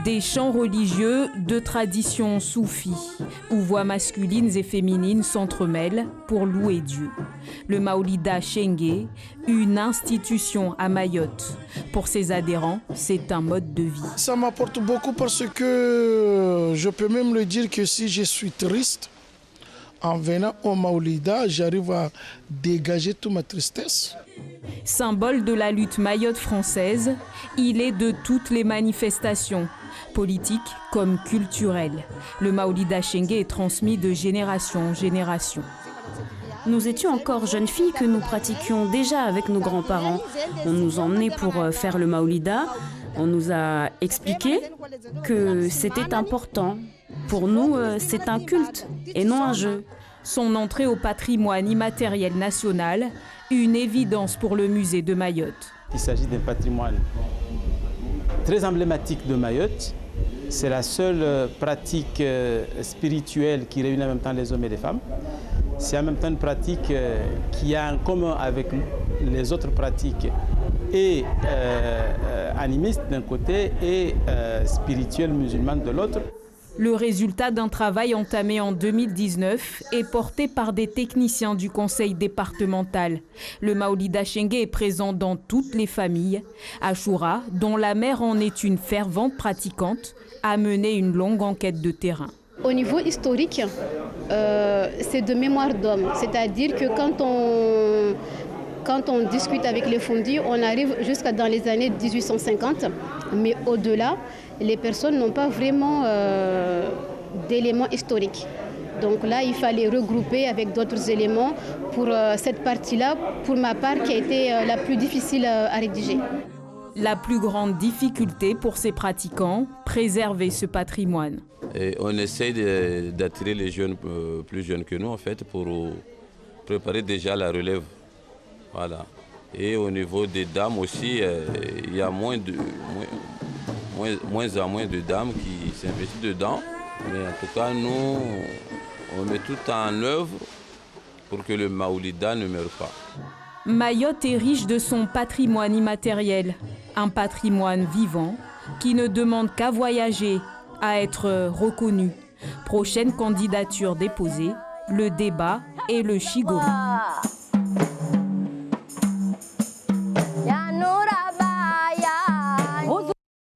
Des chants religieux de tradition soufie, où voix masculines et féminines s'entremêlent pour louer Dieu. Le Maolida Chengue, une institution à Mayotte. Pour ses adhérents, c'est un mode de vie. Ça m'apporte beaucoup parce que je peux même le dire que si je suis triste, en venant au Maolida, j'arrive à dégager toute ma tristesse. Symbole de la lutte mayotte française, il est de toutes les manifestations, politiques comme culturelles. Le Maolida Chengue est transmis de génération en génération. Nous étions encore jeunes filles que nous pratiquions déjà avec nos grands-parents. On nous emmenait pour faire le Maolida. On nous a expliqué que c'était important. Pour nous, c'est un culte et non un jeu. Son entrée au patrimoine immatériel national, une évidence pour le musée de Mayotte. Il s'agit d'un patrimoine très emblématique de Mayotte. C'est la seule pratique spirituelle qui réunit en même temps les hommes et les femmes. C'est en même temps une pratique qui a en commun avec les autres pratiques et animistes d'un côté et spirituelles musulmanes de l'autre. Le résultat d'un travail entamé en 2019 est porté par des techniciens du conseil départemental. Le Maolida Chengue est présent dans toutes les familles. Achoura, dont la mère en est une fervente pratiquante, a mené une longue enquête de terrain. Au niveau historique, c'est de mémoire d'homme. C'est-à-dire que quand on discute avec les fondus, on arrive jusqu'à dans les années 1850. Mais au-delà, les personnes n'ont pas vraiment d'éléments historiques. Donc là, il fallait regrouper avec d'autres éléments pour cette partie-là, pour ma part, qui a été la plus difficile à rédiger. La plus grande difficulté pour ces pratiquants, préserver ce patrimoine. Et on essaye d'attirer les jeunes plus jeunes que nous, en fait, pour préparer déjà la relève. Voilà. Et au niveau des dames aussi, il y a moins en moins de dames qui s'investissent dedans. Mais en tout cas, nous, on met tout en œuvre pour que le Maolida ne meure pas. Mayotte est riche de son patrimoine immatériel, un patrimoine vivant qui ne demande qu'à voyager, à être reconnu. Prochaine candidature déposée, le débat et le Chigori.